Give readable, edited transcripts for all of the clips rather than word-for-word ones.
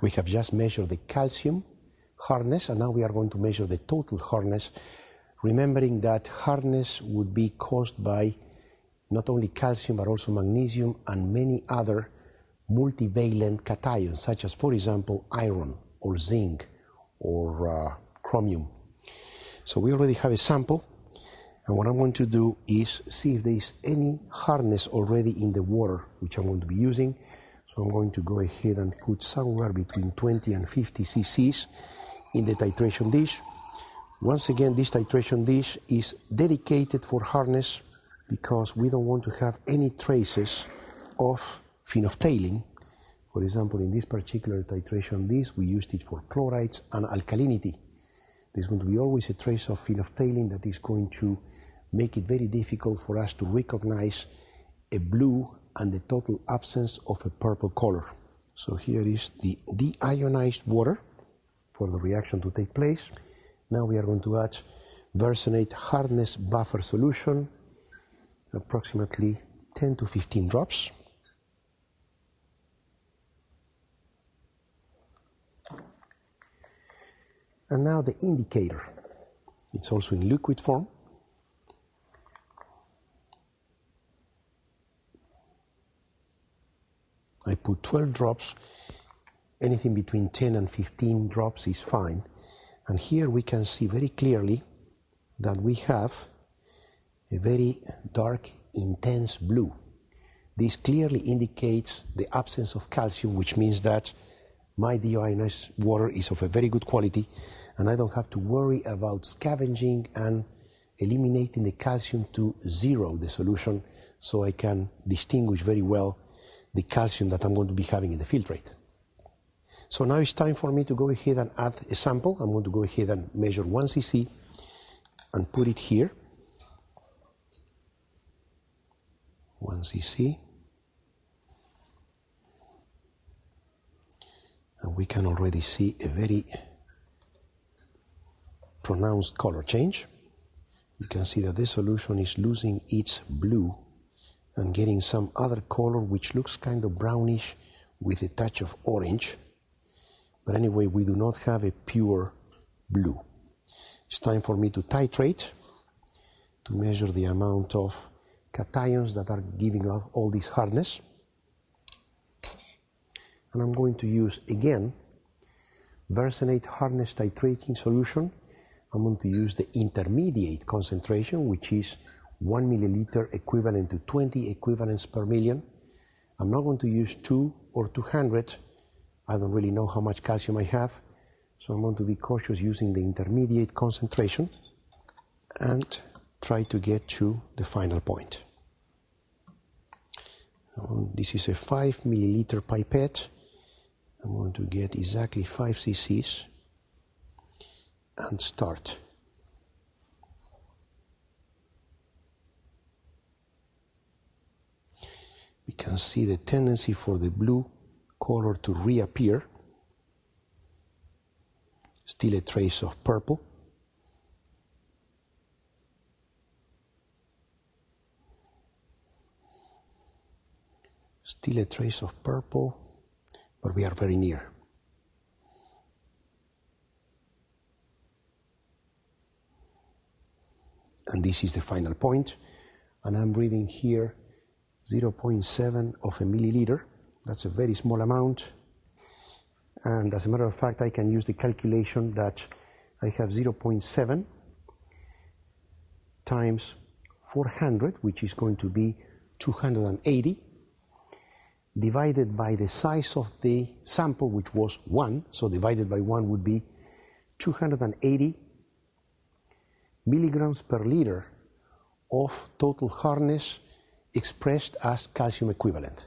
We have just measured the calcium hardness, and now we are going to measure the total hardness, remembering that hardness would be caused by not only calcium but also magnesium and many other multivalent cations, such as, for example, iron or zinc or chromium. So we already have a sample, and what I'm going to do is see if there is any hardness already in the water which I'm going to be using. So I'm going to go ahead and put somewhere between 20 and 50 cc's in the titration dish. Once again, this titration dish is dedicated for hardness because we don't want to have any traces of phenophthalein. For example, in this particular titration dish, we used it for chlorides and alkalinity. There's going to be always a trace of phenophthalein that is going to make it very difficult for us to recognize a blue and the total absence of a purple color. So here is the deionized water for the reaction to take place. Now we are going to add versenate hardness buffer solution, approximately 10 to 15 drops. And now the indicator. It's also in liquid form. I put 12 drops. Anything between 10 and 15 drops is fine. And here we can see very clearly that we have a very dark, intense blue. This clearly indicates the absence of calcium, which means that my deionized water is of a very good quality, and I don't have to worry about scavenging and eliminating the calcium to zero the solution, so I can distinguish very well the calcium that I'm going to be having in the filtrate. So now it's time for me to go ahead and add a sample. I'm going to go ahead and measure 1 cc and put it here. 1 cc. And we can already see a very pronounced color change. You can see that this solution is losing its blue and getting some other color which looks kind of brownish with a touch of orange. But anyway, we do not have a pure blue. It's time for me to titrate to measure the amount of cations that are giving off all this hardness. And I'm going to use, again, versenate hardness titrating solution. I'm going to use the intermediate concentration, which is 1 milliliter equivalent to 20 equivalents per million. I'm not going to use 2 or 200. I don't really know how much calcium I have, so I'm going to be cautious using the intermediate concentration and try to get to the final point. This is a 5 milliliter pipette. I'm going to get exactly 5 cc's and start. We can see the tendency for the blue color to reappear. Still a trace of purple. Still a trace of purple, but we are very near. And this is the final point, and I'm reading here 0.7 of a milliliter. That's a very small amount, and as a matter of fact, I can use the calculation that I have 0.7 times 400, which is going to be 280, divided by the size of the sample, which was 1, so divided by 1 would be 280 milligrams per liter of total hardness expressed as calcium equivalent.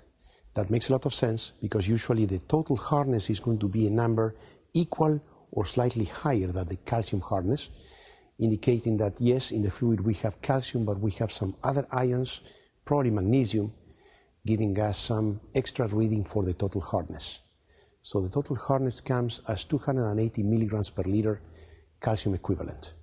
That makes a lot of sense because usually the total hardness is going to be a number equal or slightly higher than the calcium hardness, indicating that yes, in the fluid we have calcium, but we have some other ions, probably magnesium, giving us some extra reading for the total hardness. So the total hardness comes as 280 milligrams per liter calcium equivalent.